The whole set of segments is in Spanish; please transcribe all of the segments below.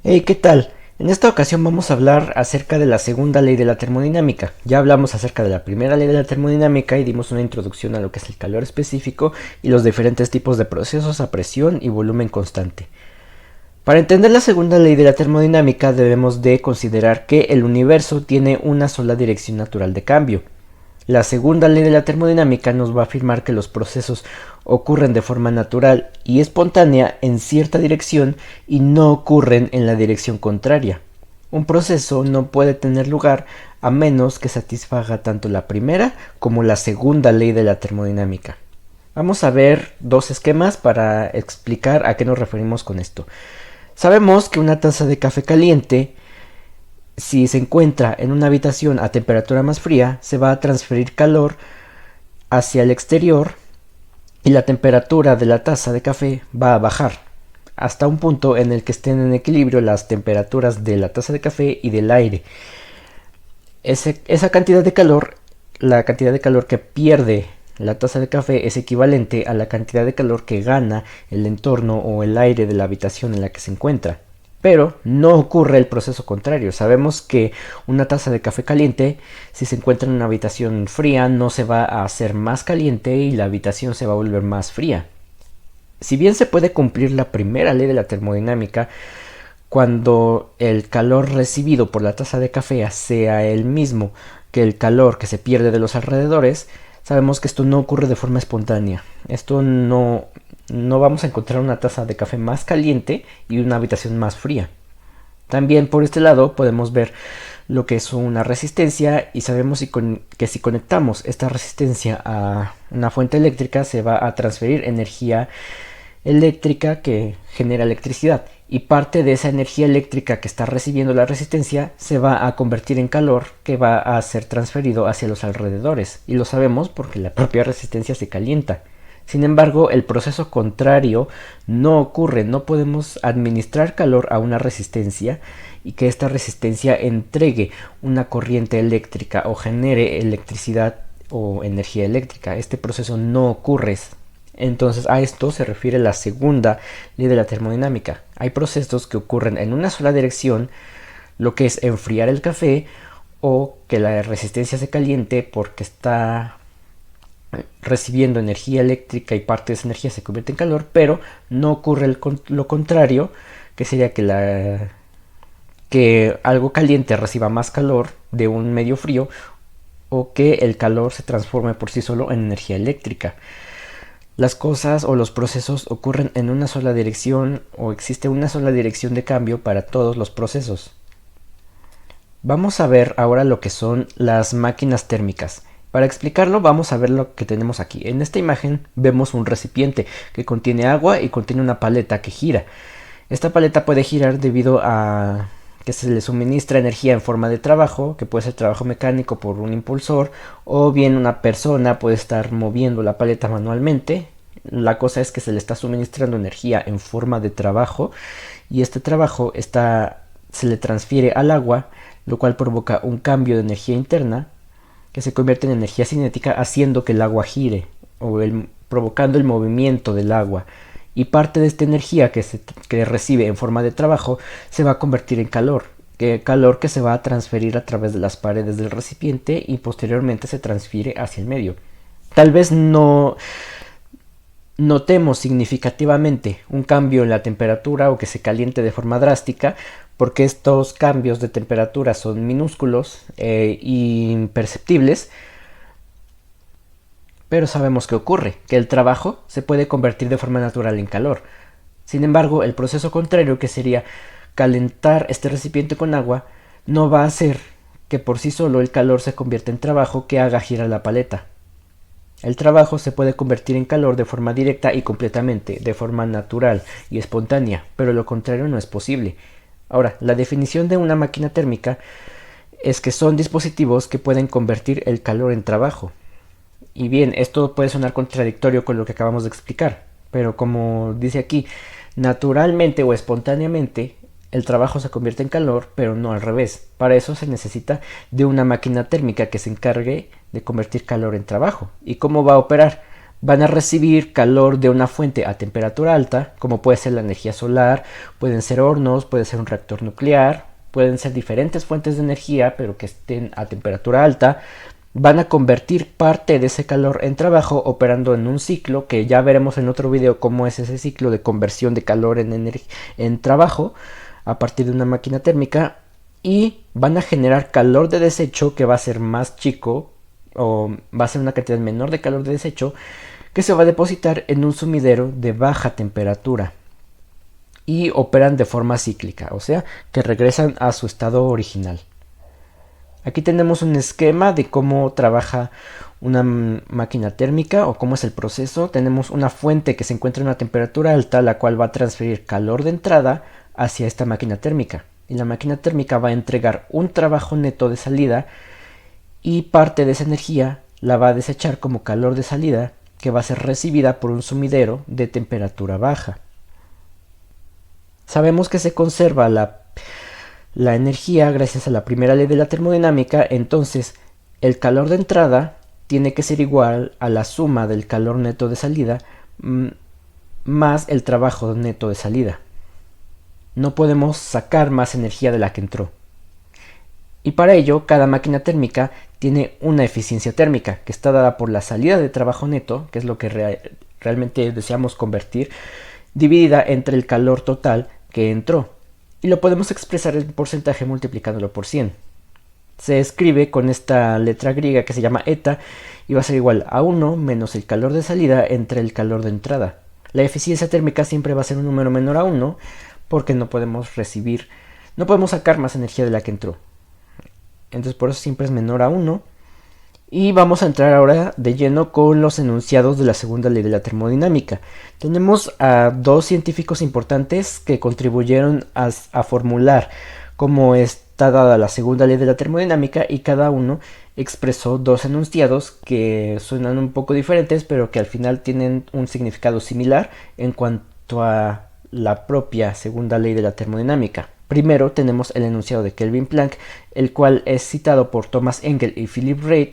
Hey, ¿qué tal? En esta ocasión vamos a hablar acerca de la segunda ley de la termodinámica. Ya hablamos acerca de la primera ley de la termodinámica y dimos una introducción a lo que es el calor específico y los diferentes tipos de procesos a presión y volumen constante. Para entender la segunda ley de la termodinámica debemos de considerar que el universo tiene una sola dirección natural de cambio. La segunda ley de la termodinámica nos va a afirmar que los procesos ocurren de forma natural y espontánea en cierta dirección y no ocurren en la dirección contraria. Un proceso no puede tener lugar a menos que satisfaga tanto la primera como la segunda ley de la termodinámica. Vamos a ver dos esquemas para explicar a qué nos referimos con esto. Sabemos que una taza de café caliente, si se encuentra en una habitación a temperatura más fría, se va a transferir calor hacia el exterior y la temperatura de la taza de café va a bajar hasta un punto en el que estén en equilibrio las temperaturas de la taza de café y del aire. Esa cantidad de calor, la cantidad de calor que pierde la taza de café es equivalente a la cantidad de calor que gana el entorno o el aire de la habitación en la que se encuentra. Pero no ocurre el proceso contrario. Sabemos que una taza de café caliente, si se encuentra en una habitación fría, no se va a hacer más caliente y la habitación se va a volver más fría. Si bien se puede cumplir la primera ley de la termodinámica, cuando el calor recibido por la taza de café sea el mismo que el calor que se pierde de los alrededores, sabemos que esto no ocurre de forma espontánea. No vamos a encontrar una taza de café más caliente y una habitación más fría. También por este lado podemos ver lo que es una resistencia y sabemos que si conectamos esta resistencia a una fuente eléctrica se va a transferir energía eléctrica que genera electricidad y parte de esa energía eléctrica que está recibiendo la resistencia se va a convertir en calor que va a ser transferido hacia los alrededores y lo sabemos porque la propia resistencia se calienta. Sin embargo, el proceso contrario no ocurre, no podemos administrar calor a una resistencia y que esta resistencia entregue una corriente eléctrica o genere electricidad o energía eléctrica. Este proceso no ocurre. Entonces a esto se refiere la segunda ley de la termodinámica. Hay procesos que ocurren en una sola dirección, lo que es enfriar el café o que la resistencia se caliente porque está recibiendo energía eléctrica y parte de esa energía se convierte en calor, pero no ocurre lo contrario, que sería que algo caliente reciba más calor de un medio frío o que el calor se transforme por sí solo en energía eléctrica. Las cosas o los procesos ocurren en una sola dirección o existe una sola dirección de cambio para todos los procesos. Vamos a ver ahora lo que son las máquinas térmicas. Para explicarlo vamos a ver lo que tenemos aquí. En esta imagen vemos un recipiente que contiene agua y contiene una paleta que gira. Esta paleta puede girar debido a que se le suministra energía en forma de trabajo, que puede ser trabajo mecánico por un impulsor, o bien una persona puede estar moviendo la paleta manualmente. La cosa es que se le está suministrando energía en forma de trabajo y este trabajo se le transfiere al agua, lo cual provoca un cambio de energía interna que se convierte en energía cinética haciendo que el agua gire provocando el movimiento del agua y parte de esta energía que recibe en forma de trabajo se va a convertir en calor que se va a transferir a través de las paredes del recipiente y posteriormente se transfiere hacia el medio. Tal vez no notemos significativamente un cambio en la temperatura o que se caliente de forma drástica porque estos cambios de temperatura son minúsculos e imperceptibles, pero sabemos que ocurre, que el trabajo se puede convertir de forma natural en calor. Sin embargo, el proceso contrario, que sería calentar este recipiente con agua, no va a hacer que por sí solo el calor se convierta en trabajo que haga girar la paleta. El trabajo se puede convertir en calor de forma directa y completamente, de forma natural y espontánea, pero lo contrario no es posible. Ahora, la definición de una máquina térmica es que son dispositivos que pueden convertir el calor en trabajo. Y bien, esto puede sonar contradictorio con lo que acabamos de explicar, pero como dice aquí, naturalmente o espontáneamente el trabajo se convierte en calor, pero no al revés. Para eso se necesita de una máquina térmica que se encargue de convertir calor en trabajo. ¿Y cómo va a operar? van a recibir calor de una fuente a temperatura alta, como puede ser la energía solar, pueden ser hornos, puede ser un reactor nuclear, pueden ser diferentes fuentes de energía, pero que estén a temperatura alta. Van a convertir parte de ese calor en trabajo operando en un ciclo, que ya veremos en otro video cómo es ese ciclo de conversión de calor en trabajo a partir de una máquina térmica, y van a generar calor de desecho que va a ser más chico, o va a ser una cantidad menor de calor de desecho que se va a depositar en un sumidero de baja temperatura y operan de forma cíclica, o sea que regresan a su estado original. Aquí tenemos un esquema de cómo trabaja una máquina térmica o cómo es el proceso. Tenemos una fuente que se encuentra en una temperatura alta, la cual va a transferir calor de entrada hacia esta máquina térmica. Y la máquina térmica va a entregar un trabajo neto de salida y parte de esa energía la va a desechar como calor de salida, que va a ser recibida por un sumidero de temperatura baja. Sabemos que se conserva la energía gracias a la primera ley de la termodinámica, entonces el calor de entrada tiene que ser igual a la suma del calor neto de salida más el trabajo neto de salida. No podemos sacar más energía de la que entró. Y para ello, cada máquina térmica tiene una eficiencia térmica que está dada por la salida de trabajo neto, que es lo que realmente deseamos convertir, dividida entre el calor total que entró. Y lo podemos expresar en porcentaje multiplicándolo por 100. Se escribe con esta letra griega que se llama eta y va a ser igual a 1 menos el calor de salida entre el calor de entrada. La eficiencia térmica siempre va a ser un número menor a 1 porque no podemos sacar más energía de la que entró. Entonces por eso siempre es menor a 1. Y vamos a entrar ahora de lleno con los enunciados de la segunda ley de la termodinámica. Tenemos a dos científicos importantes que contribuyeron a formular cómo está dada la segunda ley de la termodinámica, y cada uno expresó dos enunciados que suenan un poco diferentes, pero que al final tienen un significado similar en cuanto a la propia segunda ley de la termodinámica. Primero tenemos el enunciado de Kelvin Planck, el cual es citado por Thomas Engel y Philip Reid,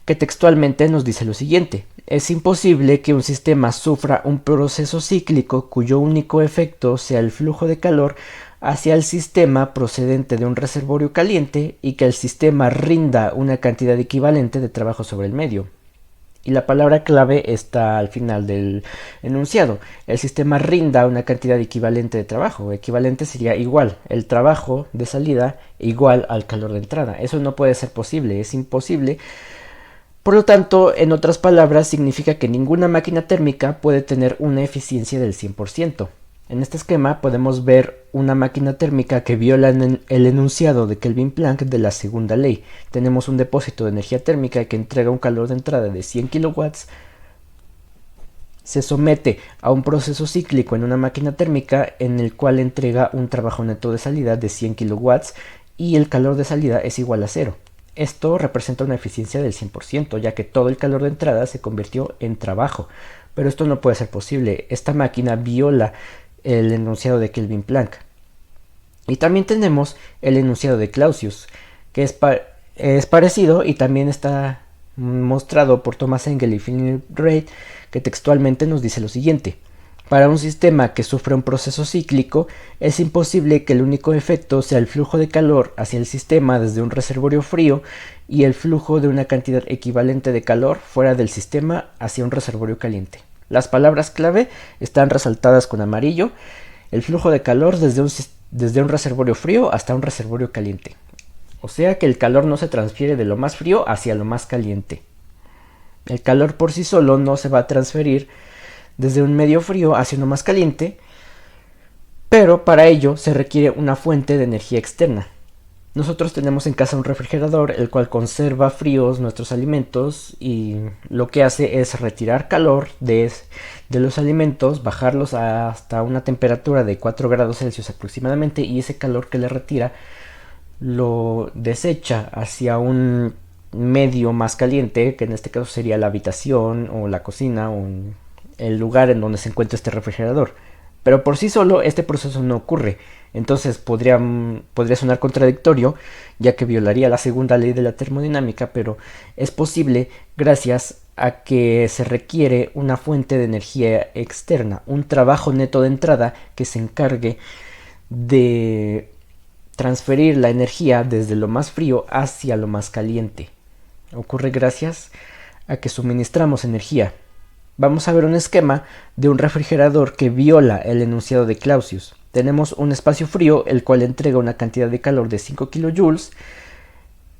que textualmente nos dice lo siguiente: es imposible que un sistema sufra un proceso cíclico cuyo único efecto sea el flujo de calor hacia el sistema procedente de un reservorio caliente y que el sistema rinda una cantidad equivalente de trabajo sobre el medio. Y la palabra clave está al final del enunciado. El sistema rinda una cantidad equivalente de trabajo. Equivalente sería igual. El trabajo de salida igual al calor de entrada. Eso no puede ser posible, es imposible. Por lo tanto, en otras palabras, significa que ninguna máquina térmica puede tener una eficiencia del 100%. En este esquema podemos ver una máquina térmica que viola el enunciado de Kelvin Planck de la segunda ley. Tenemos un depósito de energía térmica que entrega un calor de entrada de 100 kilowatts. Se somete a un proceso cíclico en una máquina térmica en el cual entrega un trabajo neto de salida de 100 kilowatts y el calor de salida es igual a 0. Esto representa una eficiencia del 100%, ya que todo el calor de entrada se convirtió en trabajo. Pero esto no puede ser posible. Esta máquina viola el enunciado de Kelvin Planck. Y también tenemos el enunciado de Clausius, que es parecido y también está mostrado por Thomas Engel y Philip Reid, que textualmente nos dice lo siguiente: para un sistema que sufre un proceso cíclico, es imposible que el único efecto sea el flujo de calor hacia el sistema desde un reservorio frío y el flujo de una cantidad equivalente de calor fuera del sistema hacia un reservorio caliente. Las palabras clave están resaltadas con amarillo. El flujo de calor desde un reservorio frío hasta un reservorio caliente. O sea que el calor no se transfiere de lo más frío hacia lo más caliente. El calor por sí solo no se va a transferir desde un medio frío hacia uno más caliente, pero para ello se requiere una fuente de energía externa. Nosotros tenemos en casa un refrigerador, el cual conserva fríos nuestros alimentos y lo que hace es retirar calor de los alimentos, bajarlos hasta una temperatura de 4 grados Celsius aproximadamente, y ese calor que le retira lo desecha hacia un medio más caliente, que en este caso sería la habitación o la cocina o el lugar en donde se encuentra este refrigerador. Pero por sí solo este proceso no ocurre. Entonces podría sonar contradictorio, ya que violaría la segunda ley de la termodinámica, pero es posible gracias a que se requiere una fuente de energía externa, un trabajo neto de entrada que se encargue de transferir la energía desde lo más frío hacia lo más caliente. Ocurre gracias a que suministramos energía. Vamos a ver un esquema de un refrigerador que viola el enunciado de Clausius. Tenemos un espacio frío, el cual entrega una cantidad de calor de 5 kilojoules.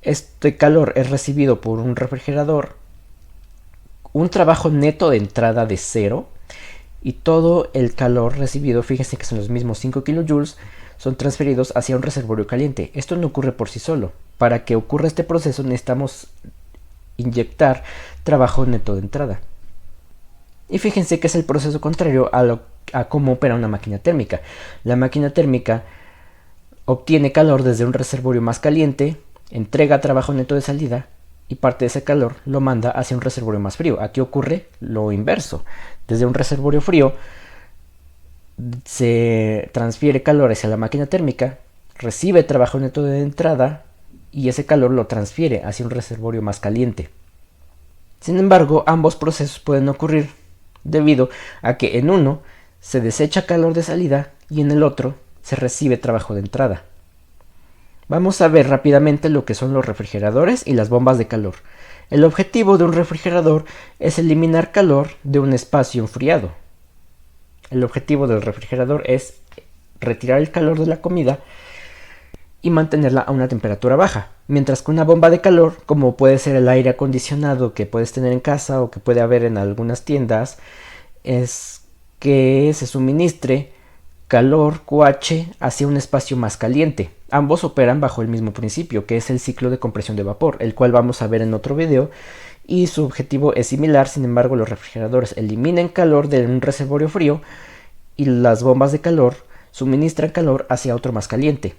Este calor es recibido por un refrigerador, un trabajo neto de entrada de 0, y todo el calor recibido, fíjense que son los mismos 5 kilojoules, son transferidos hacia un reservorio caliente. Esto no ocurre por sí solo. Para que ocurra este proceso necesitamos inyectar trabajo neto de entrada. Y fíjense que es el proceso contrario a cómo opera una máquina térmica. La máquina térmica obtiene calor desde un reservorio más caliente, entrega trabajo neto de salida y parte de ese calor lo manda hacia un reservorio más frío. Aquí ocurre lo inverso. Desde un reservorio frío se transfiere calor hacia la máquina térmica, recibe trabajo neto de entrada y ese calor lo transfiere hacia un reservorio más caliente. Sin embargo, ambos procesos pueden ocurrir debido a que en uno se desecha calor de salida y en el otro se recibe trabajo de entrada. Vamos a ver rápidamente lo que son los refrigeradores y las bombas de calor. El objetivo de un refrigerador es eliminar calor de un espacio enfriado. El objetivo del refrigerador es retirar el calor de la comida y mantenerla a una temperatura baja, mientras que una bomba de calor, como puede ser el aire acondicionado que puedes tener en casa o que puede haber en algunas tiendas, es que se suministre calor QH hacia un espacio más caliente. Ambos operan bajo el mismo principio, que es el ciclo de compresión de vapor, el cual vamos a ver en otro video, y su objetivo es similar. Sin embargo, los refrigeradores eliminan calor de un reservorio frío y las bombas de calor suministran calor hacia otro más caliente.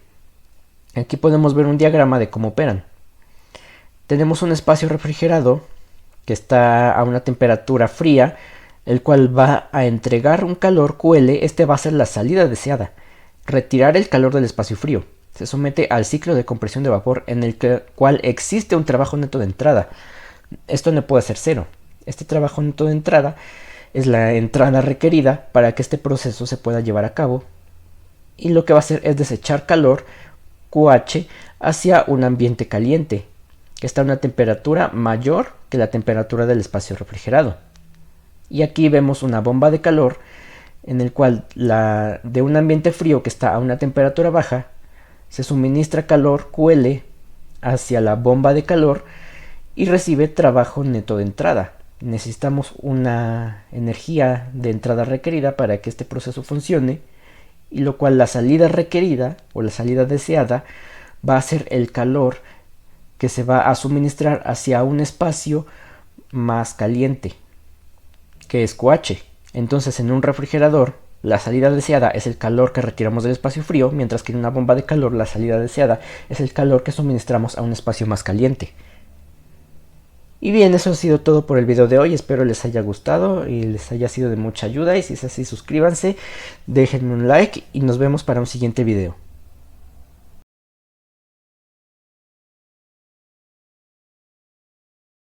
Aquí podemos ver un diagrama de cómo operan. Tenemos un espacio refrigerado que está a una temperatura fría, el cual va a entregar un calor QL. Este va a ser la salida deseada. Retirar el calor del espacio frío. Se somete al ciclo de compresión de vapor en el cual existe un trabajo neto de entrada. Esto no puede ser cero. Este trabajo neto de entrada es la entrada requerida para que este proceso se pueda llevar a cabo. Y lo que va a hacer es desechar calor QH hacia un ambiente caliente, que está a una temperatura mayor que la temperatura del espacio refrigerado. Y aquí vemos una bomba de calor en el cual de un ambiente frío que está a una temperatura baja se suministra calor QL hacia la bomba de calor y recibe trabajo neto de entrada. Necesitamos una energía de entrada requerida para que este proceso funcione, y lo cual la salida requerida o la salida deseada va a ser el calor que se va a suministrar hacia un espacio más caliente, que es QH. Entonces, en un refrigerador la salida deseada es el calor que retiramos del espacio frío, mientras que en una bomba de calor la salida deseada es el calor que suministramos a un espacio más caliente. Y bien, eso ha sido todo por el video de hoy. Espero les haya gustado y les haya sido de mucha ayuda, y si es así, suscríbanse, déjenme un like y nos vemos para un siguiente video.